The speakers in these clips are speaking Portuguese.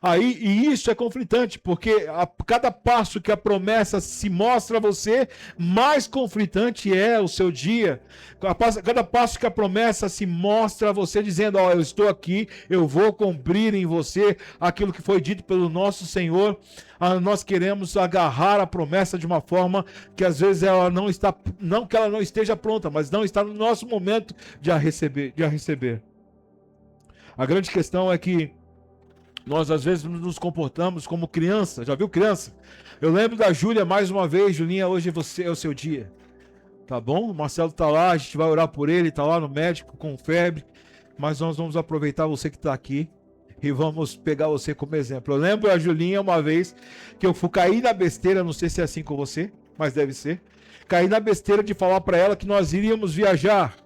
Aí, e isso é conflitante, porque cada passo que a promessa se mostra a você, mais conflitante é o seu dia. Cada passo que a promessa se mostra a você, dizendo, ó, eu estou aqui, eu vou cumprir em você aquilo que foi dito pelo nosso Senhor. Nós queremos agarrar a promessa de uma forma que às vezes ela não está, não que ela não esteja pronta, mas não está no nosso momento de a receber. A grande questão é que nós às vezes nos comportamos como criança. Já viu criança? Eu lembro da Júlia mais uma vez. Julinha, hoje é o seu dia. Tá bom? O Marcelo tá lá, a gente vai orar por ele, tá lá no médico com febre. Mas nós vamos aproveitar você que tá aqui e vamos pegar você como exemplo. Eu lembro a Julinha uma vez que eu fui cair na besteira, não sei se é assim com você, mas deve ser. Caí na besteira de falar para ela que nós iríamos viajar.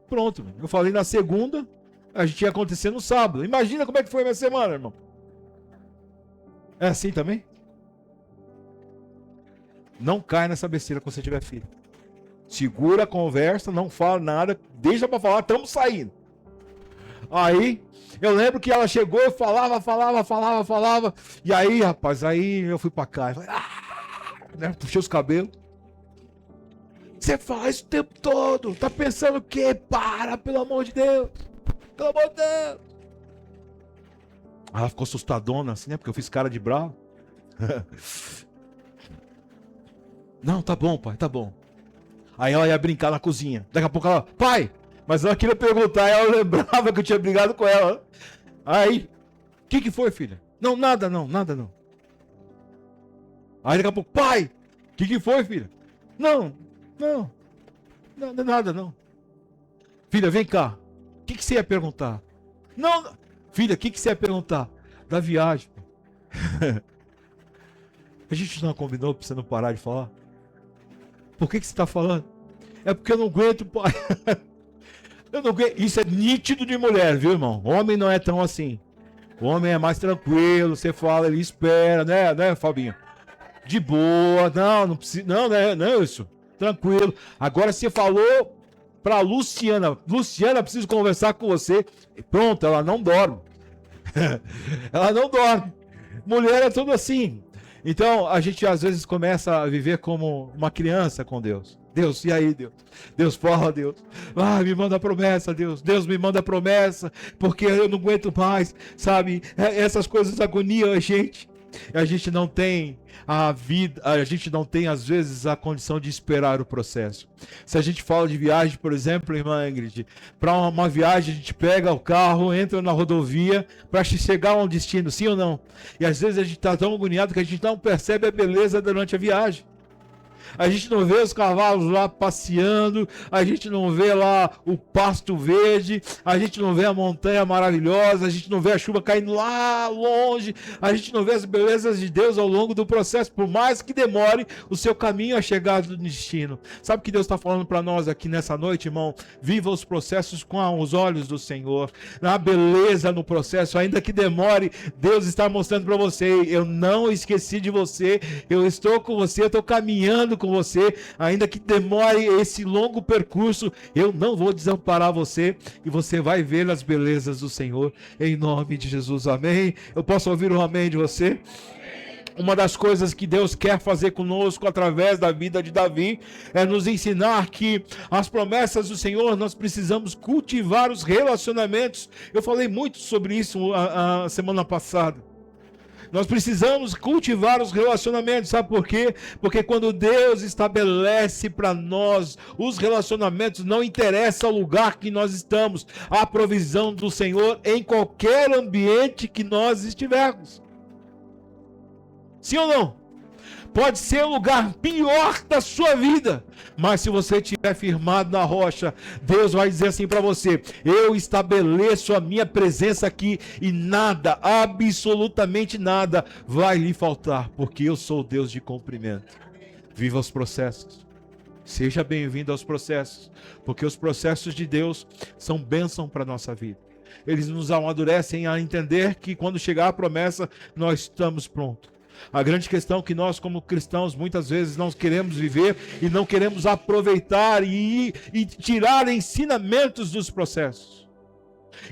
Pronto, eu falei na segunda. A gente ia acontecer no sábado. Imagina como é que foi a minha semana, irmão. É assim também? Não cai nessa besteira quando você tiver filho. Segura a conversa, não fala nada, deixa pra falar, estamos saindo. Aí, eu lembro que ela chegou e falava. E aí, rapaz, aí eu fui pra cá. Falei, né, puxei os cabelos. Você faz o tempo todo, tá pensando o quê? Para, pelo amor de Deus. Pelo amor de Deus. Ela ficou assustadona assim, né? Porque eu fiz cara de bravo. Não, tá bom, pai, tá bom. Aí ela ia brincar na cozinha. Daqui a pouco ela, pai! Mas ela queria perguntar, ela lembrava que eu tinha brigado com ela. Aí, o que foi, filha? Não, nada não. Aí daqui a pouco, pai! O que foi, filha? Não, nada não. Filha, vem cá. O que você ia perguntar? Não, filha, o que você ia perguntar? Da viagem. A gente não combinou pra você não parar de falar? Por que você está falando? É porque eu não aguento, pai. Eu não aguento. Isso é nítido de mulher, viu, irmão? Homem não é tão assim. O homem é mais tranquilo, você fala, ele espera, né, Fabinho? De boa, não precisa, não é isso. Tranquilo. Agora você falou pra Luciana, preciso conversar com você. Pronto, ela não dorme. Ela não dorme. Mulher é tudo assim. Então, a gente às vezes começa a viver como uma criança com Deus. Deus, e aí, Deus? Deus fala, Deus. Me manda a promessa, Deus. Deus me manda a promessa, porque eu não aguento mais, sabe? Essas coisas agoniam a gente. A gente não tem a vida, a gente não tem às vezes a condição de esperar o processo. Se a gente fala de viagem, por exemplo, irmã Ingrid, para uma viagem a gente pega o carro, entra na rodovia para chegar a um destino, sim ou não? E às vezes a gente está tão agoniado que a gente não percebe a beleza durante a viagem. A gente não vê os cavalos lá passeando, a gente não vê lá o pasto verde, a gente não vê a montanha maravilhosa, a gente não vê a chuva caindo lá longe, a gente não vê as belezas de Deus ao longo do processo, por mais que demore o seu caminho a chegar do destino. Sabe o que Deus está falando para nós aqui nessa noite, irmão? Viva os processos com os olhos do Senhor, na beleza no processo, ainda que demore, Deus está mostrando para você, eu não esqueci de você, eu estou com você, eu estou caminhando com você, ainda que demore esse longo percurso, eu não vou desamparar você, e você vai ver as belezas do Senhor, em nome de Jesus, amém? Eu posso ouvir um amém de você? Uma das coisas que Deus quer fazer conosco através da vida de Davi é nos ensinar que as promessas do Senhor, nós precisamos cultivar os relacionamentos. Eu falei muito sobre isso a semana passada. Nós precisamos cultivar os relacionamentos, sabe por quê? Porque quando Deus estabelece para nós os relacionamentos, não interessa o lugar que nós estamos, a provisão do Senhor em qualquer ambiente que nós estivermos. Sim ou não? Pode ser o lugar pior da sua vida, mas se você estiver firmado na rocha, Deus vai dizer assim para você: eu estabeleço a minha presença aqui e nada, absolutamente nada vai lhe faltar, porque eu sou o Deus de cumprimento. Viva os processos, seja bem-vindo aos processos, porque os processos de Deus são bênção para a nossa vida. Eles nos amadurecem a entender que quando chegar a promessa, nós estamos prontos. A grande questão é que nós como cristãos muitas vezes não queremos viver e não queremos aproveitar e tirar ensinamentos dos processos.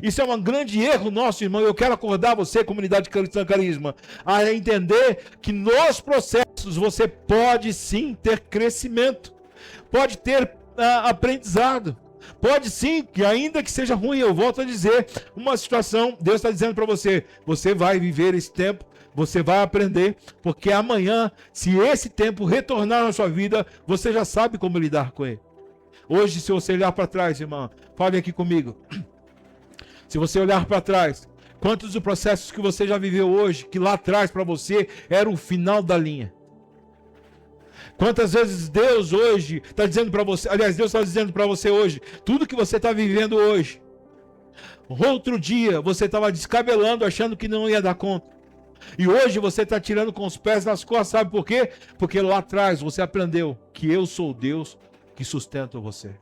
Isso é um grande erro nosso, irmão. Eu quero acordar você, comunidade cristã Carisma, a entender que nos processos você pode sim ter crescimento, pode ter aprendizado, pode sim, que ainda que seja ruim, eu volto a dizer, uma situação, Deus está dizendo para você, você vai viver esse tempo, você vai aprender, porque amanhã, se esse tempo retornar na sua vida, você já sabe como lidar com ele. Hoje, se você olhar para trás, irmão, fale aqui comigo. Se você olhar para trás, quantos dos processos que você já viveu hoje, que lá atrás para você era o final da linha? Quantas vezes Deus hoje está dizendo para você, aliás, Deus está dizendo para você hoje, tudo que você está vivendo hoje, outro dia você estava descabelando, achando que não ia dar conta. E hoje você está tirando com os pés nas costas, sabe por quê? Porque lá atrás você aprendeu que eu sou Deus que sustenta você.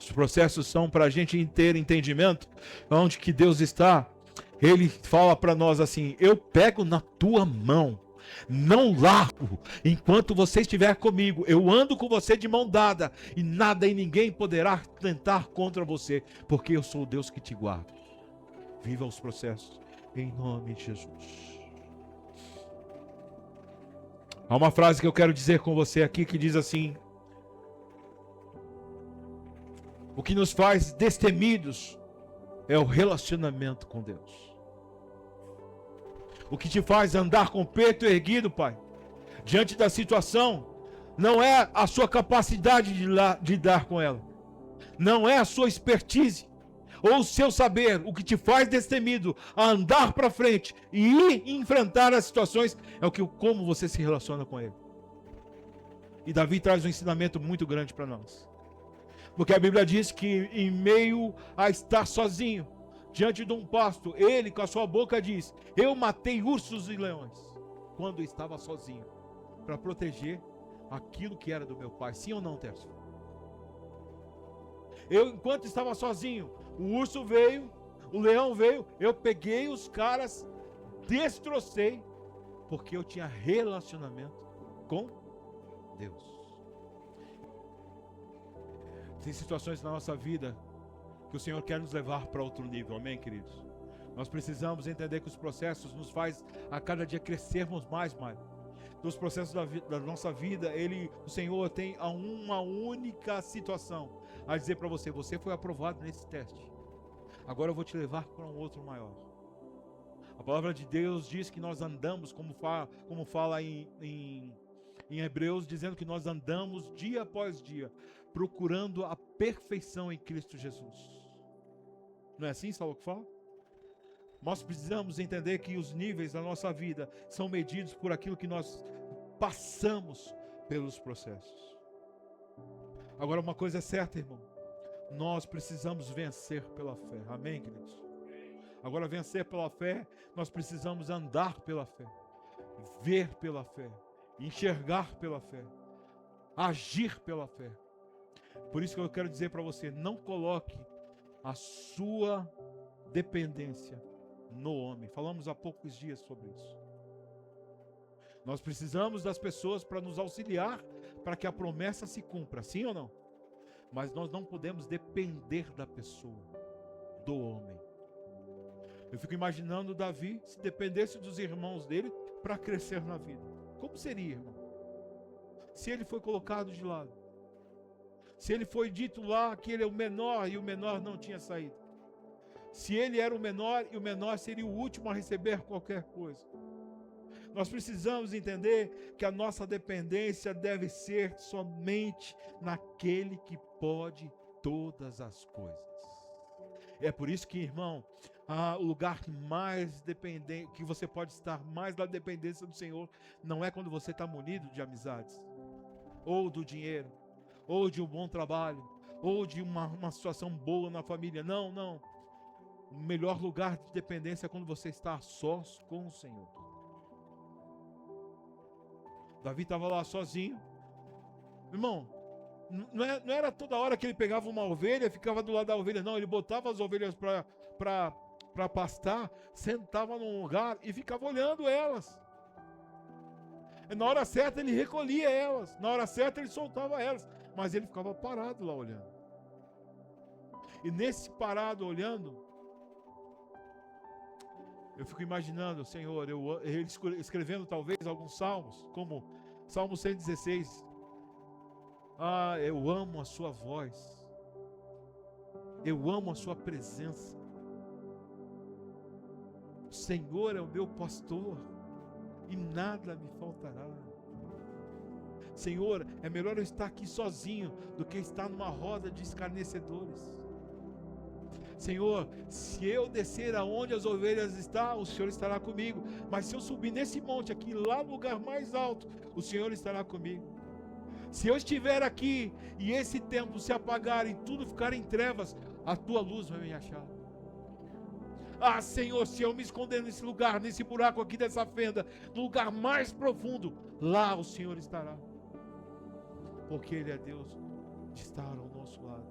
Os processos são para a gente ter entendimento onde que Deus está. Ele fala para nós assim, eu pego na tua mão, não largo, enquanto você estiver comigo, eu ando com você de mão dada, e nada e ninguém poderá tentar contra você, porque eu sou o Deus que te guarda. Viva os processos, em nome de Jesus. Há uma frase que eu quero dizer com você aqui, que diz assim, o que nos faz destemidos é o relacionamento com Deus. O que te faz andar com o peito erguido, Pai, diante da situação, não é a sua capacidade de lidar com ela. Não é a sua expertise ou o seu saber. O que te faz destemido a andar para frente e ir enfrentar as situações é como você se relaciona com Ele. E Davi traz um ensinamento muito grande para nós. Porque a Bíblia diz que em meio a estar sozinho, diante de um pasto, ele com a sua boca diz, eu matei ursos e leões, quando estava sozinho, para proteger aquilo que era do meu pai. Sim ou não, Tércio? Eu, enquanto estava sozinho, o urso veio, o leão veio, eu peguei os caras, destrocei, porque eu tinha relacionamento com Deus. Tem situações na nossa vida que o Senhor quer nos levar para outro nível, amém, queridos? Nós precisamos entender que os processos nos faz a cada dia crescermos mais. Nos processos da nossa vida, o Senhor tem uma única situação a dizer para você, você foi aprovado nesse teste, agora eu vou te levar para um outro maior. A palavra de Deus diz que nós andamos, como fala em Hebreus, dizendo que nós andamos dia após dia, procurando a perfeição em Cristo Jesus. Não é assim, Saulo, que fala? Nós precisamos entender que os níveis da nossa vida são medidos por aquilo que nós passamos pelos processos. Agora, uma coisa é certa, irmão, nós precisamos vencer pela fé, amém, queridos? Agora, vencer pela fé, nós precisamos andar pela fé, ver pela fé, enxergar pela fé, agir pela fé. Por isso que eu quero dizer para você, não coloque a sua dependência no homem. Falamos há poucos dias sobre isso. Nós precisamos das pessoas para nos auxiliar, para que a promessa se cumpra, sim ou não? Mas nós não podemos depender da pessoa, do homem. Eu fico imaginando Davi, se dependesse dos irmãos dele para crescer na vida. Como seria, irmão? Se ele foi colocado de lado. Se ele foi dito lá que ele é o menor e o menor não tinha saído. Se ele era o menor e o menor seria o último a receber qualquer coisa. Nós precisamos entender que a nossa dependência deve ser somente naquele que pode todas as coisas. É por isso que, irmão, o lugar mais dependente, que você pode estar mais na dependência do Senhor, não é quando você está munido de amizades, ou do dinheiro, ou de um bom trabalho, ou de uma situação boa na família. Não. O melhor lugar de dependência é quando você está sós com o Senhor. Davi estava lá sozinho. Irmão, não era toda hora que ele pegava uma ovelha e ficava do lado da ovelha, não. Ele botava as ovelhas para pastar, sentava num lugar e ficava olhando elas. Na hora certa ele recolhia elas, na hora certa ele soltava elas, mas ele ficava parado lá olhando. E nesse parado olhando, eu fico imaginando, Senhor, ele escrevendo talvez alguns salmos, como Salmo 116. Ah, eu amo a sua voz. Eu amo a sua presença. O Senhor é o meu pastor e nada me faltará. Senhor, é melhor eu estar aqui sozinho do que estar numa roda de escarnecedores. Senhor, se eu descer aonde as ovelhas estão, o Senhor estará comigo. Mas se eu subir nesse monte aqui, lá no lugar mais alto, o Senhor estará comigo. Se eu estiver aqui e esse templo se apagar e tudo ficar em trevas, a tua luz vai me achar. Ah, Senhor, se eu me esconder nesse lugar, nesse buraco aqui dessa fenda, no lugar mais profundo, lá o Senhor estará. Porque Ele é Deus de estar ao nosso lado.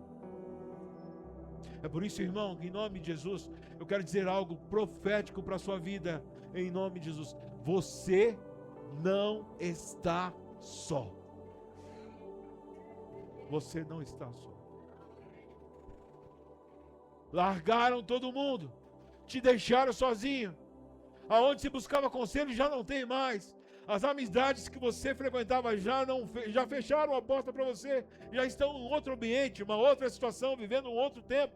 É por isso, irmão, que em nome de Jesus, eu quero dizer algo profético para a sua vida, em nome de Jesus. Você não está só. Você não está só. Largaram todo mundo, te deixaram sozinho. Aonde se buscava conselho já não tem mais. As amizades que você frequentava já fecharam a porta para você. Já estão em outro ambiente, uma outra situação, vivendo um outro tempo.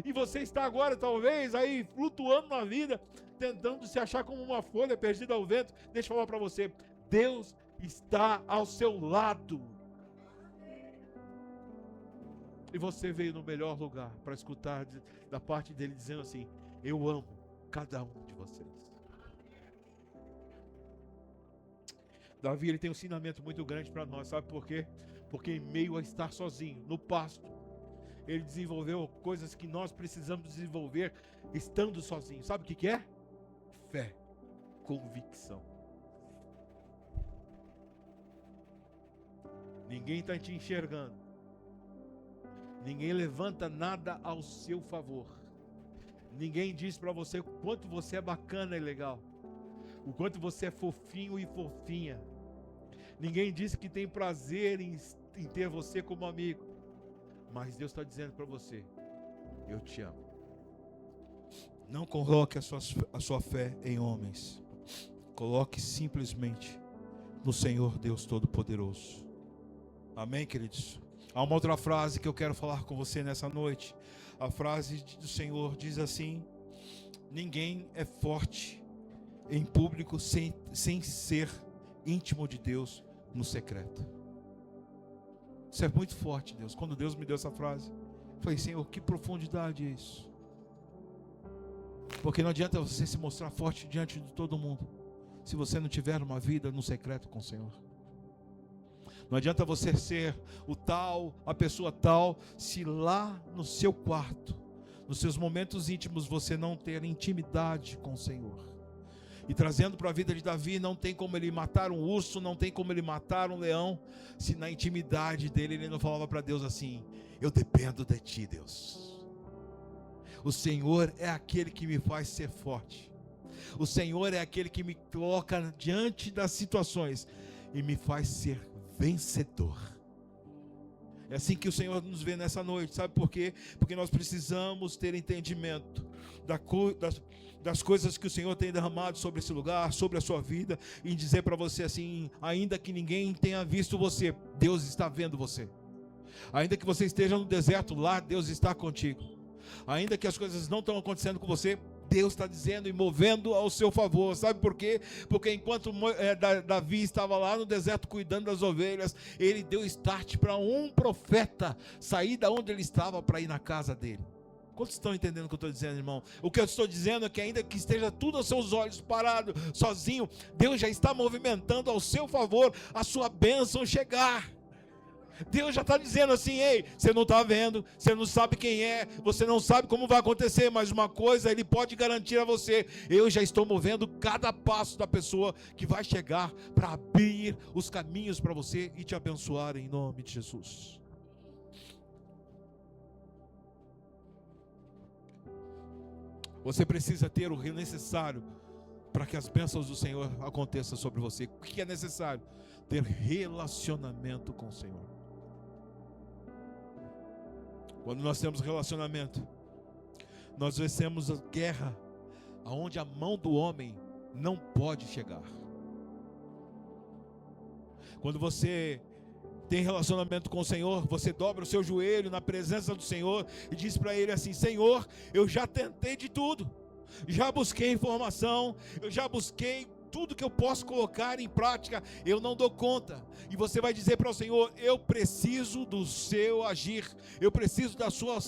E você está agora talvez aí flutuando na vida, tentando se achar como uma folha perdida ao vento. Deixa eu falar para você, Deus está ao seu lado. E você veio no melhor lugar para escutar da parte dele dizendo assim: eu amo cada um de vocês. Davi, ele tem um ensinamento muito grande para nós, sabe por quê? Porque em meio a estar sozinho, no pasto, ele desenvolveu coisas que nós precisamos desenvolver estando sozinho. Sabe o que é? Fé, convicção. Ninguém está te enxergando. Ninguém levanta nada ao seu favor. Ninguém diz para você o quanto você é bacana e legal, o quanto você é fofinho e fofinha. Ninguém diz que tem prazer em ter você como amigo. Mas Deus está dizendo para você: eu te amo. Não coloque a sua fé em homens. Coloque simplesmente no Senhor Deus Todo-Poderoso. Amém, queridos? Há uma outra frase que eu quero falar com você nessa noite. A frase do Senhor diz assim: ninguém é forte em público sem ser íntimo de Deus no secreto. Isso é muito forte, Deus. Quando Deus me deu essa frase, eu falei: Senhor, que profundidade é isso? Porque não adianta você se mostrar forte diante de todo mundo se você não tiver uma vida no secreto com o Senhor. Não adianta você ser a pessoa tal, se lá no seu quarto, nos seus momentos íntimos, você não ter intimidade com o Senhor. E trazendo para a vida de Davi, não tem como ele matar um urso, não tem como ele matar um leão, se na intimidade dele ele não falava para Deus assim: eu dependo de ti, Deus. O Senhor é aquele que me faz ser forte. O Senhor é aquele que me coloca diante das situações e me faz ser vencedor. É assim que o Senhor nos vê nessa noite. Sabe por quê? Porque nós precisamos ter entendimento das coisas que o Senhor tem derramado sobre esse lugar, sobre a sua vida, e dizer para você assim: ainda que ninguém tenha visto você, Deus está vendo você. Ainda que você esteja no deserto, lá Deus está contigo. Ainda que as coisas não estão acontecendo com você, Deus está dizendo e movendo ao seu favor. Sabe por quê? Porque enquanto Davi estava lá no deserto cuidando das ovelhas, ele deu start para um profeta sair da onde ele estava para ir na casa dele. Quantos estão entendendo o que eu estou dizendo, irmão? O que eu estou dizendo é que ainda que esteja tudo aos seus olhos parado, sozinho, Deus já está movimentando ao seu favor a sua bênção chegar. Deus já está dizendo assim: ei, você não está vendo, você não sabe quem é, você não sabe como vai acontecer, mas uma coisa Ele pode garantir a você: eu já estou movendo cada passo da pessoa que vai chegar para abrir os caminhos para você e te abençoar em nome de Jesus. Você precisa ter o necessário para que as bênçãos do Senhor aconteçam sobre você. O que é necessário? Ter relacionamento com o Senhor. Quando nós temos relacionamento, nós vencemos a guerra aonde a mão do homem não pode chegar. Quando você tem relacionamento com o Senhor, você dobra o seu joelho na presença do Senhor e diz para Ele assim: Senhor, eu já tentei de tudo, já busquei informação, eu já busquei tudo que eu posso colocar em prática, eu não dou conta. E você vai dizer para o Senhor: eu preciso do seu agir, eu preciso da sua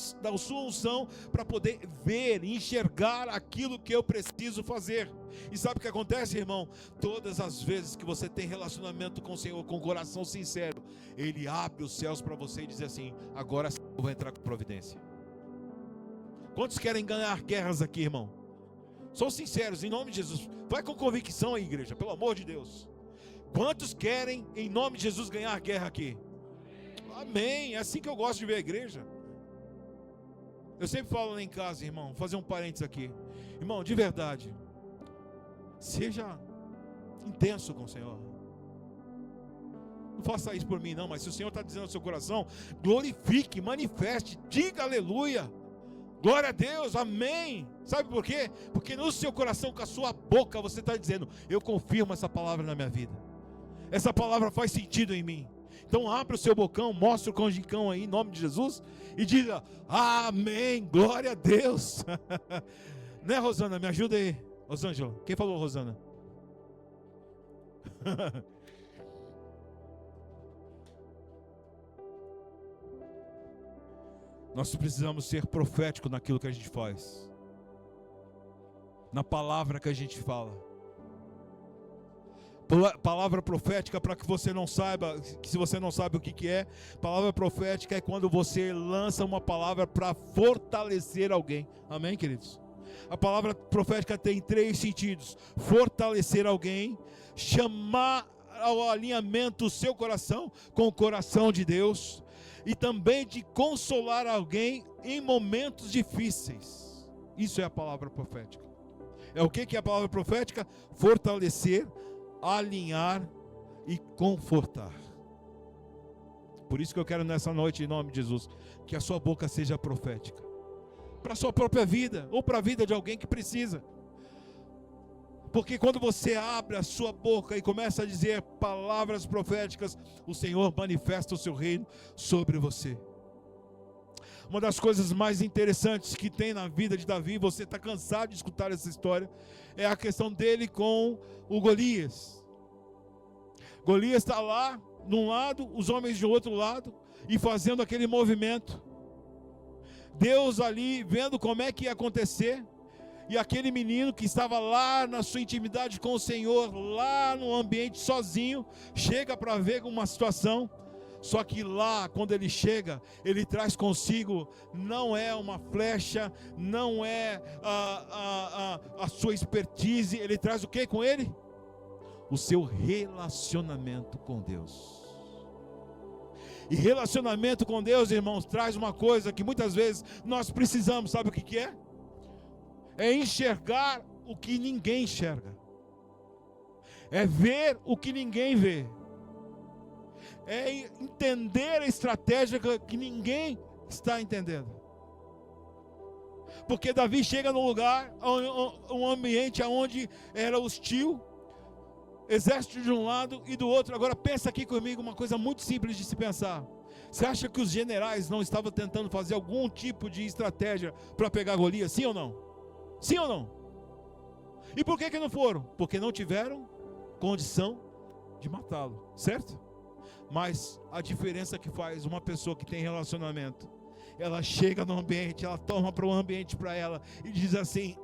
unção para poder ver, enxergar aquilo que eu preciso fazer. E sabe o que acontece, irmão? Todas as vezes que você tem relacionamento com o Senhor, com o coração sincero, Ele abre os céus para você e diz assim: agora eu vou entrar com providência. Quantos querem ganhar guerras aqui, irmão? São sinceros, em nome de Jesus. Vai com convicção aí, igreja, pelo amor de Deus. Quantos querem, em nome de Jesus, ganhar guerra aqui? Amém. É assim que eu gosto de ver a igreja. Eu sempre falo lá em casa, irmão, vou fazer um parênteses aqui. Irmão, de verdade, seja intenso com o Senhor. Não faça isso por mim não, mas se o Senhor está dizendo no seu coração, glorifique, manifeste, diga aleluia. Glória a Deus, amém. Sabe por quê? Porque no seu coração, com a sua boca, você está dizendo: eu confirmo essa palavra na minha vida, essa palavra faz sentido em mim. Então abra o seu bocão, mostre o canjicão aí em nome de Jesus e diga: amém, glória a Deus. Né, Rosana? Me ajuda aí, Rosângela. Quem falou, Rosana? Nós precisamos ser proféticos naquilo que a gente faz, na palavra que a gente fala. Palavra profética, para que você não saiba, que se você não sabe o que é, palavra profética é quando você lança uma palavra para fortalecer alguém. Amém, queridos? A palavra profética tem 3 sentidos: fortalecer alguém, chamar ao alinhamento o seu coração com o coração de Deus, e também de consolar alguém em momentos difíceis. Isso é a palavra profética. É o que é a palavra profética? Fortalecer, alinhar e confortar. Por isso que eu quero nessa noite, em nome de Jesus, que a sua boca seja profética, para a sua própria vida, ou para a vida de alguém que precisa. Porque quando você abre a sua boca e começa a dizer palavras proféticas, o Senhor manifesta o seu reino sobre você. Uma das coisas mais interessantes que tem na vida de Davi, você está cansado de escutar essa história, é a questão dele com o Golias. Golias está lá, num lado, os homens de outro lado, e fazendo aquele movimento. Deus ali, vendo como é que ia acontecer, e aquele menino que estava lá na sua intimidade com o Senhor, lá no ambiente sozinho, chega para ver uma situação. Só que lá, quando ele chega, ele traz consigo, não é uma flecha, não é a sua expertise, ele traz o que com ele? O seu relacionamento com Deus. E relacionamento com Deus, irmãos, traz uma coisa que muitas vezes nós precisamos, sabe o que é? É enxergar o que ninguém enxerga, é ver o que ninguém vê, é entender a estratégia que ninguém está entendendo. Porque Davi chega num lugar, um ambiente onde era hostil, exército de um lado e do outro. Agora pensa aqui comigo uma coisa muito simples de se pensar. Você acha que os generais não estavam tentando fazer algum tipo de estratégia para pegar Golias? Sim ou não? Sim ou não? E por que não foram? Porque não tiveram condição de matá-lo, certo? Mas a diferença que faz uma pessoa que tem relacionamento, ela chega no ambiente, ela toma para um ambiente para ela e diz assim: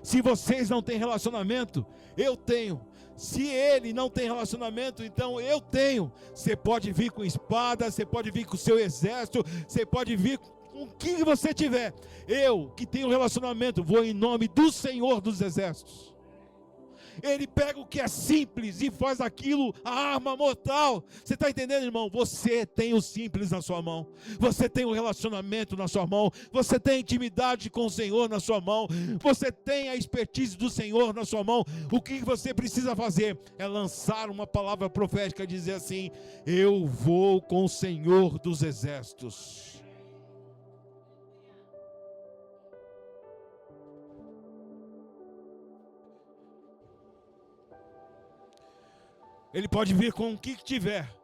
se vocês não têm relacionamento, eu tenho. Se ele não tem relacionamento, então eu tenho. Você pode vir com espada, você pode vir com o seu exército, você pode vir com o que você tiver. Eu, que tenho relacionamento, vou em nome do Senhor dos Exércitos. Ele pega o que é simples e faz aquilo a arma mortal. Você está entendendo, irmão? Você tem o simples na sua mão, você tem o relacionamento na sua mão, você tem a intimidade com o Senhor na sua mão, você tem a expertise do Senhor na sua mão. O que você precisa fazer é lançar uma palavra profética e dizer assim: eu vou com o Senhor dos Exércitos. Ele pode vir com o que tiver,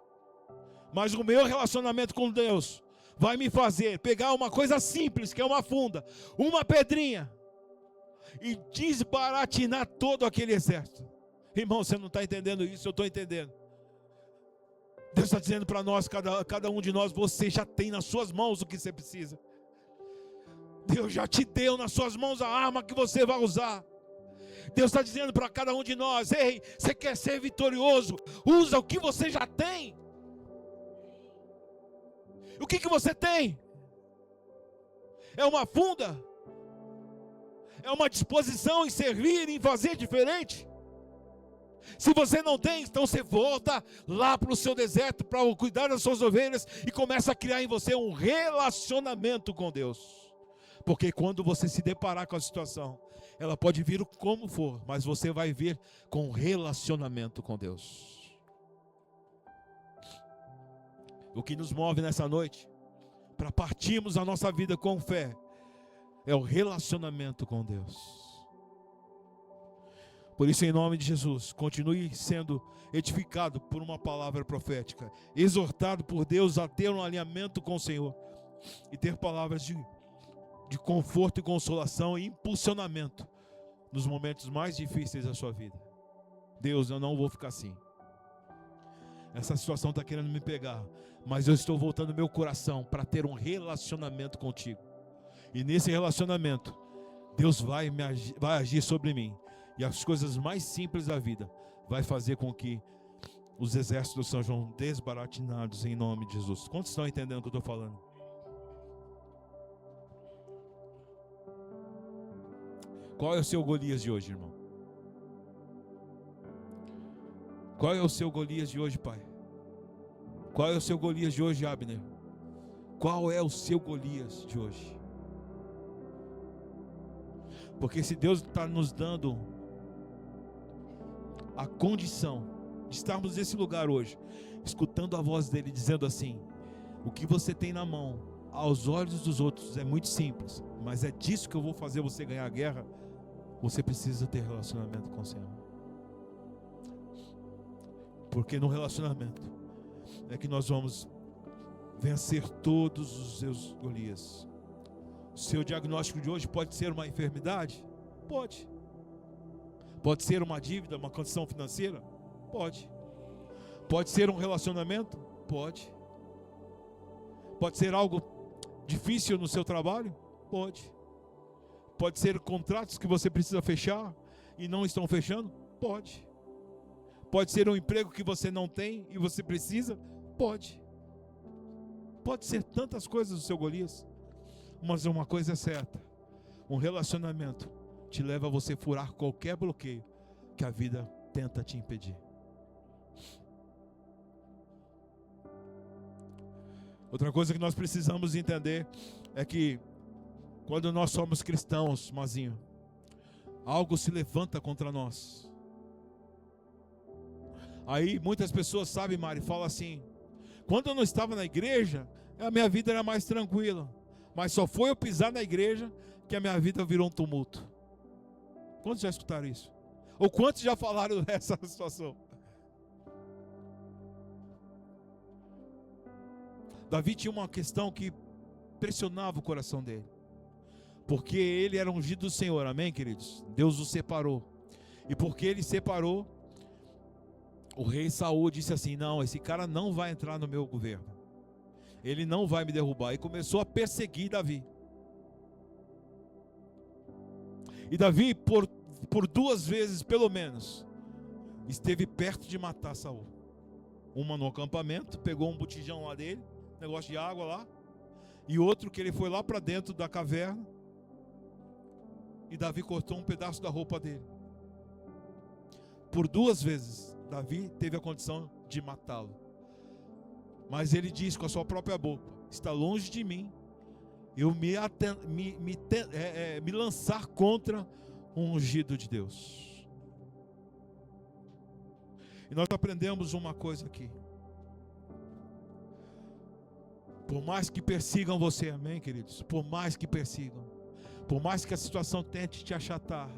mas o meu relacionamento com Deus vai me fazer pegar uma coisa simples, que é uma funda, uma pedrinha, e desbaratinar todo aquele exército. Irmão, você não está entendendo isso? Eu estou entendendo. Deus está dizendo para nós, cada um de nós, você já tem nas suas mãos o que você precisa. Deus já te deu nas suas mãos a arma que você vai usar. Deus está dizendo para cada um de nós: ei, você quer ser vitorioso? Usa o que você já tem. O que você tem? É uma funda? É uma disposição em servir, em fazer diferente? Se você não tem, então você volta lá para o seu deserto para cuidar das suas ovelhas e começa a criar em você um relacionamento com Deus. Porque quando você se deparar com a situação, ela pode vir como for, mas você vai vir com um relacionamento com Deus. O que nos move nessa noite, para partirmos a nossa vida com fé, é o relacionamento com Deus. Por isso, em nome de Jesus, continue sendo edificado por uma palavra profética, exortado por Deus a ter um alinhamento com o Senhor e ter palavras de conforto e consolação e impulsionamento nos momentos mais difíceis da sua vida. Deus, eu não vou ficar assim. Essa situação está querendo me pegar, mas eu estou voltando meu coração para ter um relacionamento contigo. E nesse relacionamento, Deus vai agir sobre mim. E as coisas mais simples da vida vai fazer com que os exércitos sejam desbaratinados em nome de Jesus. Quantos estão entendendo o que eu estou falando? Qual é o seu Golias de hoje, irmão? Qual é o seu Golias de hoje, pai? Qual é o seu Golias de hoje, Abner? Qual é o seu Golias de hoje? Porque se Deus está nos dando a condição de estarmos nesse lugar hoje, escutando a voz dele dizendo assim: o que você tem na mão, aos olhos dos outros é muito simples, mas é disso que eu vou fazer você ganhar a guerra. Você precisa ter relacionamento com o Senhor, porque no relacionamento é que nós vamos vencer todos os seus Golias. O seu diagnóstico de hoje pode ser uma enfermidade? Pode. Pode ser uma dívida, uma condição financeira? Pode. Pode ser um relacionamento? Pode. Pode ser algo difícil no seu trabalho? Pode. Pode ser contratos que você precisa fechar e não estão fechando? Pode. Pode ser um emprego que você não tem e você precisa? Pode. Pode ser tantas coisas o seu Golias. Mas uma coisa é certa: um relacionamento te leva a você furar qualquer bloqueio que a vida tenta te impedir. Outra coisa que nós precisamos entender é que quando nós somos cristãos, Mazinho, algo se levanta contra nós. Aí muitas pessoas sabem, Mari, falam assim: quando eu não estava na igreja, a minha vida era mais tranquila, mas só foi eu pisar na igreja que a minha vida virou um tumulto. Quantos já escutaram isso? Ou quantos já falaram dessa situação? Davi tinha uma questão que pressionava o coração dele, porque ele era ungido do Senhor, amém, queridos? Deus o separou, e porque ele separou, o rei Saul disse assim: não, esse cara não vai entrar no meu governo, ele não vai me derrubar, e começou a perseguir Davi. E Davi, por 2 vezes pelo menos, esteve perto de matar Saul. Uma no acampamento, pegou um botijão lá dele, negócio de água lá, e outro que ele foi lá para dentro da caverna, e Davi cortou um pedaço da roupa dele. Por 2 vezes Davi teve a condição de matá-lo, mas ele diz com a sua própria boca: está longe de mim eu me lançar contra um ungido de Deus. E nós aprendemos uma coisa aqui: por mais que persigam você, amém, queridos? Por mais que persigam, por mais que a situação tente te achatar,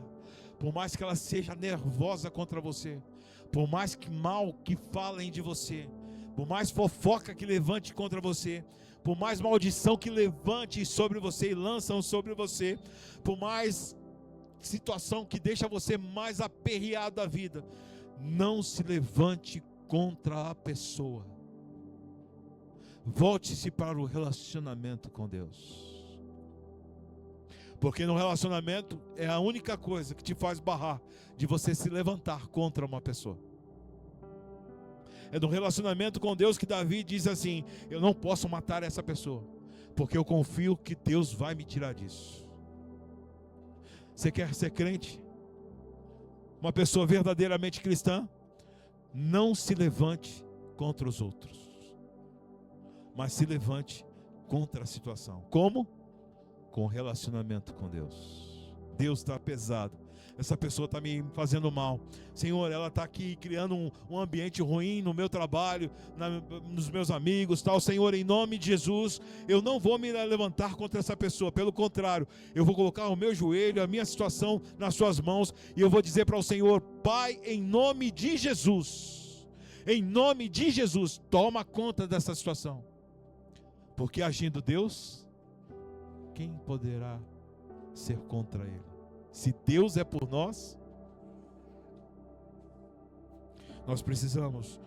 por mais que ela seja nervosa contra você, por mais que mal que falem de você, por mais fofoca que levante contra você, por mais maldição que levante sobre você e lançam sobre você, por mais situação que deixa você mais aperreado da vida, não se levante contra a pessoa. Volte-se para o relacionamento com Deus. Porque no relacionamento é a única coisa que te faz barrar de você se levantar contra uma pessoa. É no relacionamento com Deus que Davi diz assim: eu não posso matar essa pessoa, porque eu confio que Deus vai me tirar disso. Você quer ser crente? Uma pessoa verdadeiramente cristã? Não se levante contra os outros, mas se levante contra a situação. Como? Com relacionamento com Deus. Deus está pesado. Essa pessoa está me fazendo mal. Senhor, ela está aqui criando um ambiente ruim no meu trabalho, nos meus amigos, tal. Senhor, em nome de Jesus, eu não vou me levantar contra essa pessoa. Pelo contrário, eu vou colocar o meu joelho, a minha situação nas suas mãos, e eu vou dizer para o Senhor: Pai, em nome de Jesus, em nome de Jesus, toma conta dessa situação. Porque agindo Deus, quem poderá ser contra Ele? Se Deus é por nós, nós precisamos,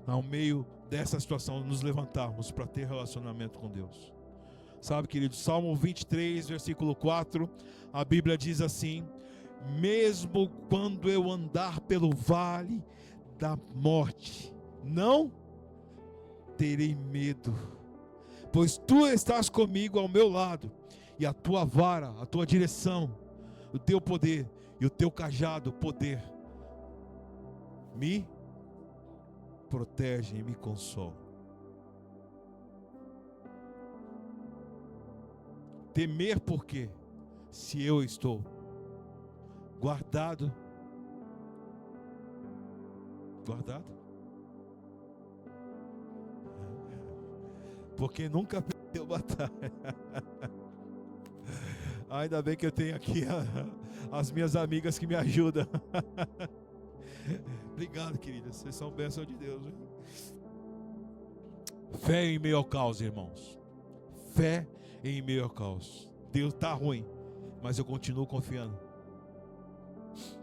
ao meio dessa situação, nos levantarmos para ter relacionamento com Deus. Sabe, querido, Salmo 23, versículo 4, a Bíblia diz assim: mesmo quando eu andar pelo vale da morte, não terei medo, pois tu estás comigo ao meu lado, e a tua vara, a tua direção, o teu poder e o teu cajado, poder, me protegem e me consolam. Temer por quê? Se eu estou guardado. Porque nunca perdeu batalha. Ainda bem que eu tenho aqui as minhas amigas que me ajudam. Obrigado, queridas. Vocês são bênção de Deus. Viu? Fé em meio ao caos, irmãos. Fé em meio ao caos. Deus está ruim, mas eu continuo confiando.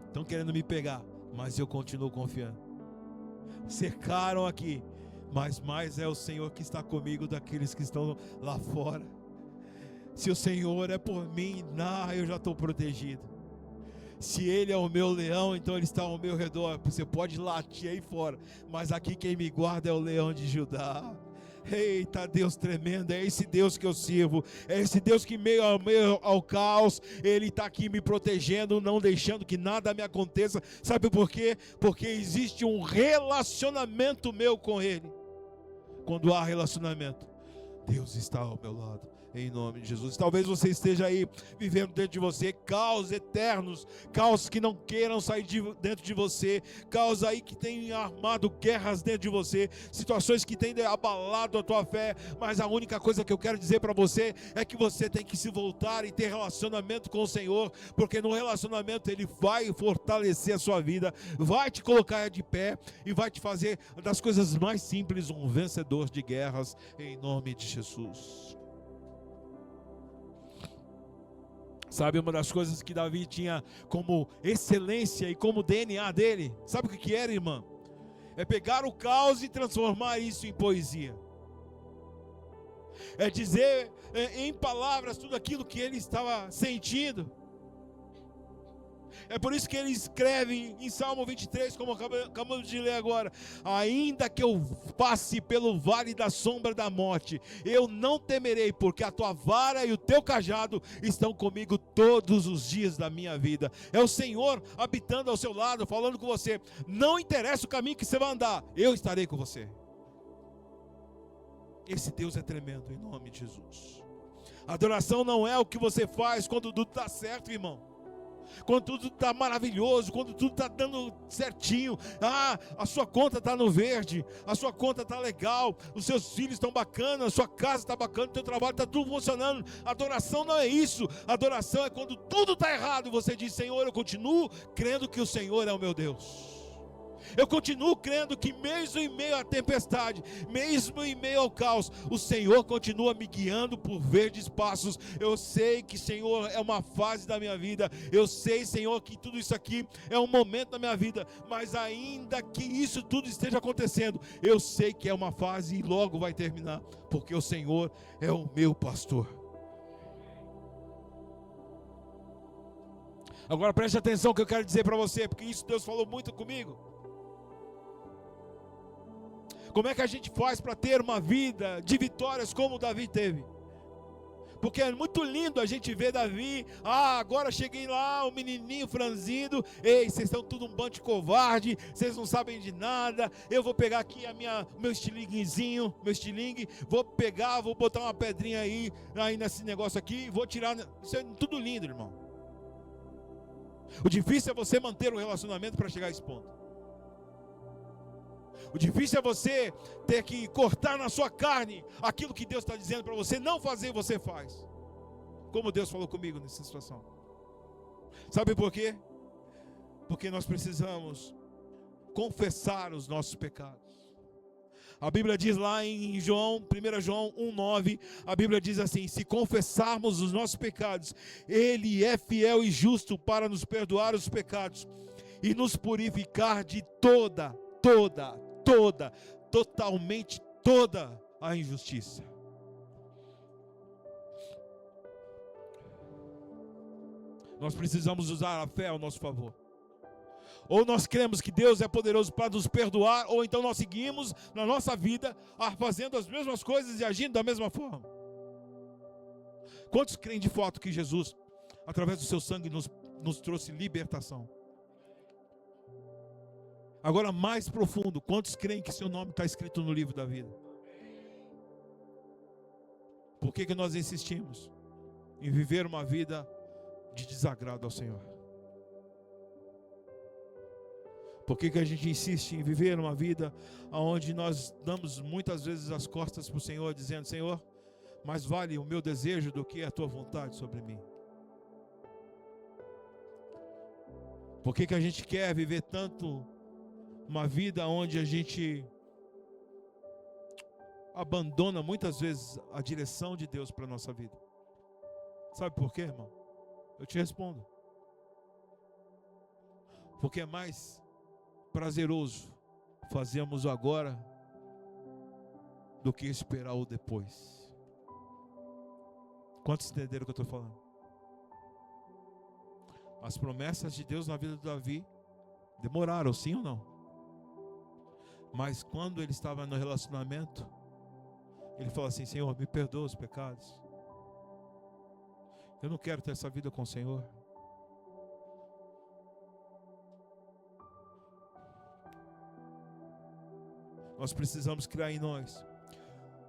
Estão querendo me pegar, mas eu continuo confiando. Cercaram aqui, mas mais é o Senhor que está comigo daqueles que estão lá fora. Se o Senhor é por mim, eu já estou protegido. Se Ele é o meu leão, então Ele está ao meu redor. Você pode latir aí fora, mas aqui quem me guarda é o leão de Judá. Eita, Deus tremendo, é esse Deus que eu sirvo, é esse Deus que meio ao caos, Ele está aqui me protegendo, não deixando que nada me aconteça. Sabe por quê? Porque existe um relacionamento meu com Ele. Quando há relacionamento, Deus está ao meu lado, em nome de Jesus. Talvez você esteja aí vivendo dentro de você caos eternos, caos que não queiram sair dentro de você, caos aí que tem armado guerras dentro de você, situações que têm abalado a tua fé. Mas a única coisa que eu quero dizer para você é que você tem que se voltar e ter relacionamento com o Senhor, porque no relacionamento Ele vai fortalecer a sua vida, vai te colocar de pé e vai te fazer das coisas mais simples um vencedor de guerras, em nome de Jesus. Sabe, uma das coisas que Davi tinha como excelência e como DNA dele, sabe o que era, irmã? É pegar o caos e transformar isso em poesia. É dizer em palavras tudo aquilo que ele estava sentindo. É por isso que ele escreve em Salmo 23, como acabamos de ler agora: ainda que eu passe pelo vale da sombra da morte, eu não temerei, porque a tua vara e o teu cajado estão comigo todos os dias da minha vida. É o Senhor habitando ao seu lado, falando com você. Não interessa o caminho que você vai andar, eu estarei com você. Esse Deus é tremendo, em nome de Jesus. Adoração não é o que você faz quando tudo está certo, irmão. quando tudo está maravilhoso, quando tudo está dando certinho, a sua conta está no verde, a sua conta está legal, os seus filhos estão bacanas, a sua casa está bacana, o teu trabalho está tudo funcionando. Adoração não é isso. Adoração é quando tudo está errado e você diz: Senhor, eu continuo crendo que o Senhor é o meu Deus. Eu continuo crendo que mesmo em meio à tempestade, mesmo em meio ao caos, o Senhor continua me guiando por verdes passos. Eu sei que, Senhor, é uma fase da minha vida. Eu sei, Senhor, que tudo isso aqui é um momento da minha vida. Mas ainda que isso tudo esteja acontecendo, eu sei que é uma fase e logo vai terminar, porque o Senhor é o meu pastor. Agora preste atenção no que eu quero dizer para você, porque isso Deus falou muito comigo. Como é que a gente faz para ter uma vida de vitórias como Davi teve? Porque é muito lindo a gente ver Davi: agora cheguei lá, o menininho franzindo, ei, vocês estão tudo um bando de covarde, vocês não sabem de nada, eu vou pegar aqui meu estilinguezinho, vou pegar, vou botar uma pedrinha aí nesse negócio aqui, vou tirar. Isso é tudo lindo, irmão. O difícil é você manter o relacionamento para chegar a esse ponto. O difícil é você ter que cortar na sua carne aquilo que Deus está dizendo para você não fazer, você faz. Como Deus falou comigo nessa situação. Sabe por quê? Porque nós precisamos confessar os nossos pecados. A Bíblia diz lá em 1 João 1,9, a Bíblia diz assim: se confessarmos os nossos pecados, Ele é fiel e justo para nos perdoar os pecados e nos purificar de totalmente toda a injustiça. Nós precisamos usar a fé ao nosso favor. Ou nós cremos que Deus é poderoso para nos perdoar, ou então nós seguimos na nossa vida fazendo as mesmas coisas e agindo da mesma forma. Quantos creem de fato que Jesus, através do seu sangue, nos trouxe libertação? Agora, mais profundo, quantos creem que seu nome está escrito no livro da vida? Por que nós insistimos em viver uma vida de desagrado ao Senhor? Por que a gente insiste em viver uma vida onde nós damos muitas vezes as costas para o Senhor, dizendo: Senhor, mais vale o meu desejo do que a tua vontade sobre mim? Por que a gente quer viver tanto uma vida onde a gente abandona muitas vezes a direção de Deus para a nossa vida? Sabe por quê, irmão? Eu te respondo. Porque é mais prazeroso fazermos o agora do que esperar o depois. Quantos entenderam o que eu estou falando? As promessas de Deus na vida de Davi demoraram, sim ou não? Mas quando ele estava no relacionamento, ele falou assim: Senhor, me perdoa os pecados. Eu não quero ter essa vida com o Senhor. Nós precisamos criar em nós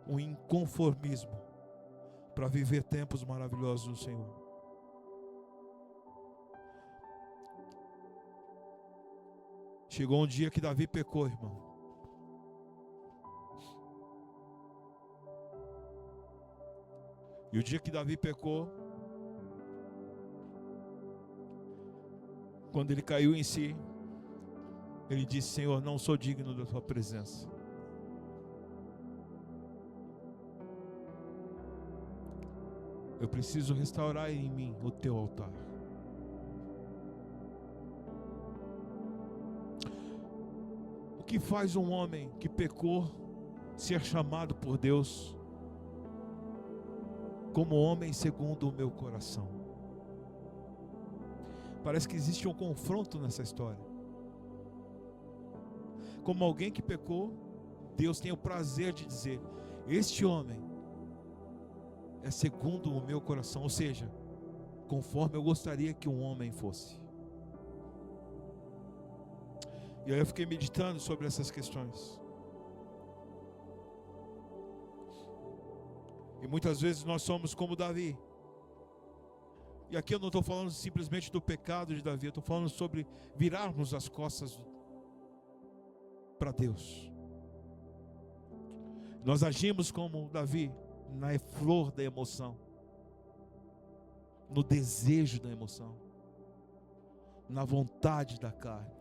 um inconformismo para viver tempos maravilhosos do Senhor. Chegou um dia que Davi pecou, irmão. E o dia que Davi pecou, quando ele caiu em si, ele disse: Senhor, não sou digno da tua presença. Eu preciso restaurar em mim o teu altar. O que faz um homem que pecou ser chamado por Deus como homem segundo o meu coração? Parece que existe um confronto nessa história. Como alguém que pecou, Deus tem o prazer de dizer: este homem é segundo o meu coração, ou seja, conforme eu gostaria que um homem fosse. E aí eu fiquei meditando sobre essas questões. E muitas vezes nós somos como Davi. E aqui eu não estou falando simplesmente do pecado de Davi, eu estou falando sobre virarmos as costas para Deus. Nós agimos como Davi, na flor da emoção, no desejo da emoção, na vontade da carne.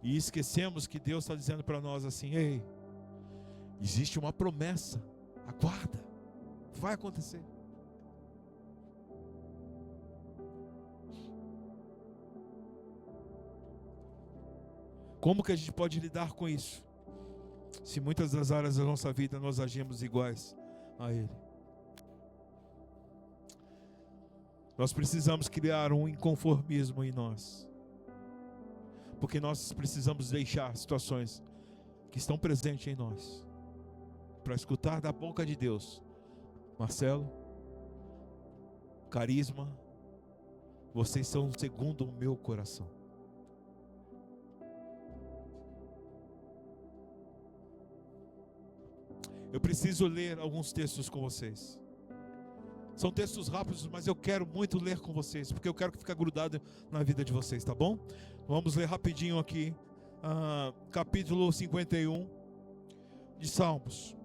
E esquecemos que Deus está dizendo para nós assim: ei, existe uma promessa, aguarda, vai acontecer. Como que a gente pode lidar com isso? Se muitas das áreas da nossa vida nós agimos iguais a Ele. Nós precisamos criar um inconformismo em nós. Porque nós precisamos deixar situações que estão presentes em nós para escutar da boca de Deus: Marcelo, Carisma, vocês são segundo o meu coração. Eu preciso ler alguns textos com vocês. São textos rápidos, mas eu quero muito ler com vocês, porque eu quero que fique grudado na vida de vocês, tá bom? Vamos ler rapidinho aqui, capítulo 51 de Salmos.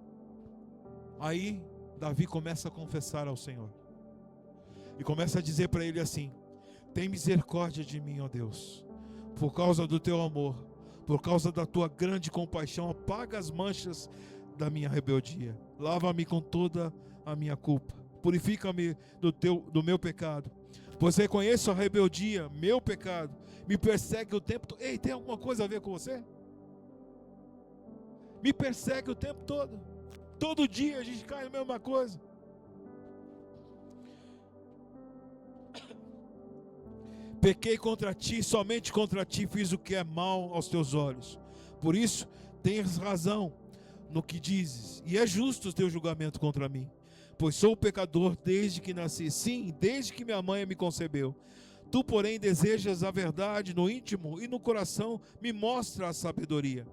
Aí Davi começa a confessar ao Senhor e começa a dizer para ele assim: tem misericórdia de mim, ó Deus, por causa do teu amor, por causa da tua grande compaixão, apaga as manchas da minha rebeldia, lava-me com toda a minha culpa, purifica-me do meu pecado, pois reconheço a rebeldia, meu pecado, me persegue o tempo todo. Ei, tem alguma coisa a ver com você? Me persegue o tempo todo, todo dia a gente cai na mesma coisa. Pequei contra ti, somente contra ti fiz o que é mal aos teus olhos, por isso tens razão no que dizes, e é justo o teu julgamento contra mim, pois sou pecador desde que nasci, sim, desde que minha mãe me concebeu. Tu, porém, desejas a verdade no íntimo, e no coração me mostra a sabedoria.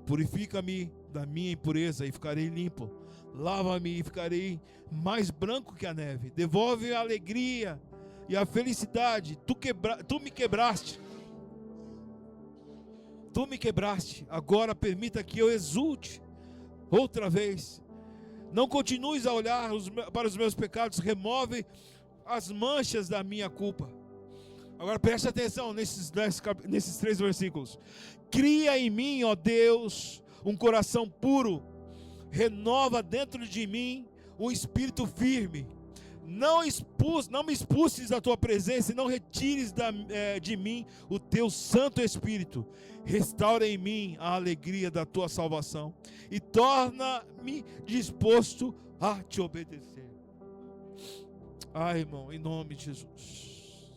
Purifica-me da minha impureza e ficarei limpo, lava-me e ficarei mais branco que a neve. Devolve a alegria e a felicidade. Tu me quebraste, agora permita que eu exulte outra vez. Não continues a olhar para os meus pecados, remove as manchas da minha culpa. Agora preste atenção nesses 3 versículos. Cria em mim, ó Deus, um coração puro, renova dentro de mim um espírito firme. Não me expulses da tua presença e não retires de mim o teu Santo Espírito. Restaura em mim a alegria da tua salvação e torna-me disposto a te obedecer. Ai, irmão, em nome de Jesus.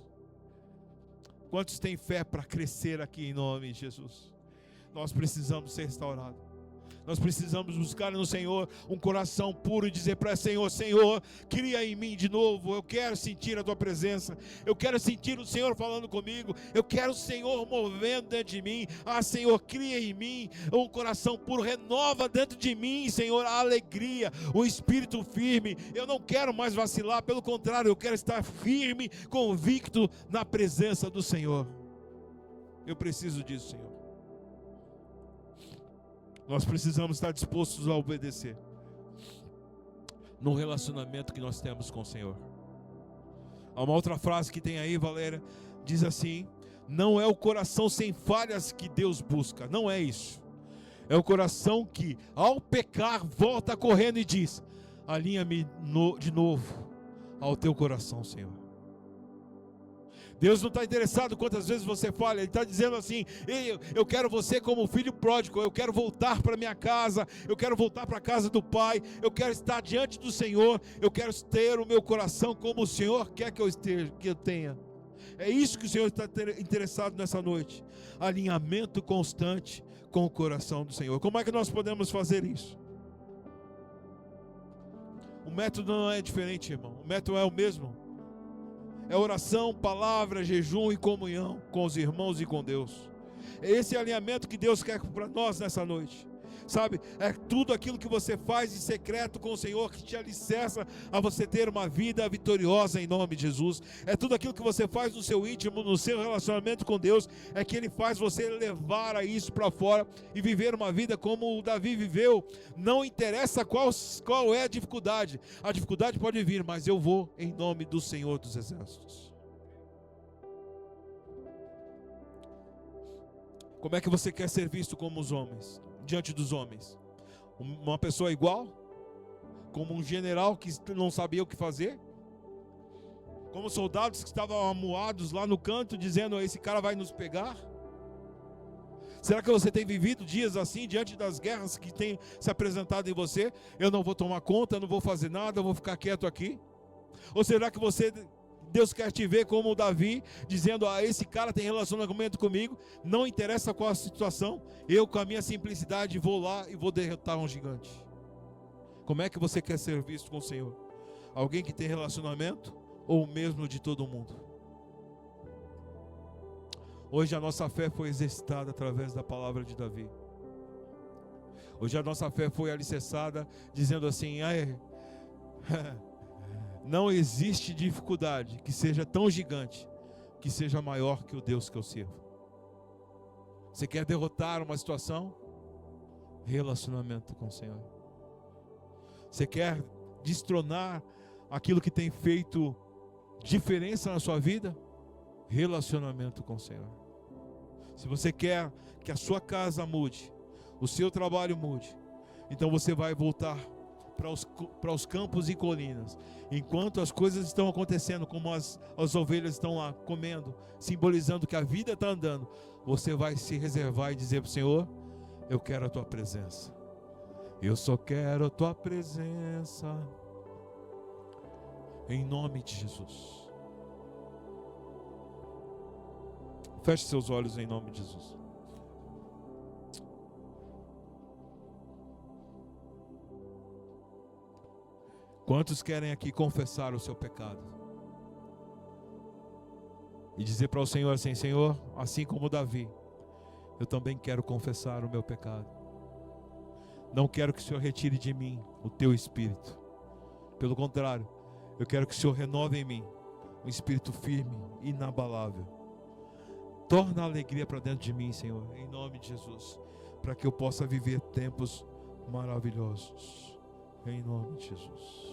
Quantos têm fé para crescer aqui em nome de Jesus? Nós precisamos ser restaurados. Nós precisamos buscar no Senhor um coração puro e dizer para o Senhor: Senhor, cria em mim de novo. Eu quero sentir a tua presença. Eu quero sentir o Senhor falando comigo. Eu quero o Senhor movendo dentro de mim. Ah, Senhor, cria em mim um coração puro. Renova dentro de mim, Senhor, a alegria, o espírito firme. Eu não quero mais vacilar. Pelo contrário, eu quero estar firme, convicto na presença do Senhor. Eu preciso disso, Senhor. Nós precisamos estar dispostos a obedecer no relacionamento que nós temos com o Senhor. Há uma outra frase que tem aí, Valéria, diz assim: não é o coração sem falhas que Deus busca, não é isso. É o coração que, ao pecar, volta correndo e diz: alinha-me de novo ao teu coração, Senhor. Deus não está interessado quantas vezes você falha. Ele está dizendo assim: ei, eu quero você como filho pródigo. Eu quero voltar para minha casa. Eu quero voltar para a casa do Pai. Eu quero estar diante do Senhor. Eu quero ter o meu coração como o Senhor quer que eu tenha. É isso que o Senhor está interessado nessa noite. Alinhamento constante com o coração do Senhor. Como é que nós podemos fazer isso? O método não é diferente, irmão. O método é o mesmo. É oração, palavra, jejum e comunhão com os irmãos e com Deus. É esse alinhamento que Deus quer para nós nessa noite. sabe? É tudo aquilo que você faz em secreto com o Senhor que te alicerça a você ter uma vida vitoriosa em nome de Jesus. É tudo aquilo que você faz no seu íntimo, no seu relacionamento com Deus, é que Ele faz você levar a isso para fora e viver uma vida como o Davi viveu. Não interessa qual é a dificuldade pode vir, mas eu vou em nome do Senhor dos Exércitos. Como é que você quer ser visto como os homens, diante dos homens? Uma pessoa igual? Como um general que não sabia o que fazer? Como soldados que estavam amuados lá no canto, dizendo, esse cara vai nos pegar? Será que você tem vivido dias assim, diante das guerras que têm se apresentado em você? Eu não vou tomar conta, eu não vou fazer nada, eu vou ficar quieto aqui? Ou será que Deus quer te ver como o Davi, dizendo, esse cara tem relacionamento comigo, não interessa qual a situação, eu com a minha simplicidade vou lá e vou derrotar um gigante. Como é que você quer ser visto com o Senhor? Alguém que tem relacionamento ou mesmo de todo mundo? Hoje a nossa fé foi exercitada através da palavra de Davi. Hoje a nossa fé foi alicerçada dizendo assim, não existe dificuldade que seja tão gigante, que seja maior que o Deus que eu sirvo. Você quer derrotar uma situação? Relacionamento com o Senhor. Você quer destronar aquilo que tem feito diferença na sua vida? Relacionamento com o Senhor. Se você quer que a sua casa mude, o seu trabalho mude, então você vai voltar para os campos e colinas, enquanto as coisas estão acontecendo, como as ovelhas estão lá comendo, simbolizando que a vida está andando, você vai se reservar e dizer para o Senhor, eu quero a tua presença, eu só quero a tua presença, em nome de Jesus. Feche seus olhos em nome de Jesus. Quantos querem aqui confessar o seu pecado? E dizer para o Senhor assim, Senhor, assim como Davi, eu também quero confessar o meu pecado. Não quero que o Senhor retire de mim o teu espírito. Pelo contrário, eu quero que o Senhor renove em mim um espírito firme, inabalável. Torna a alegria para dentro de mim, Senhor, em nome de Jesus, para que eu possa viver tempos maravilhosos. Em nome de Jesus.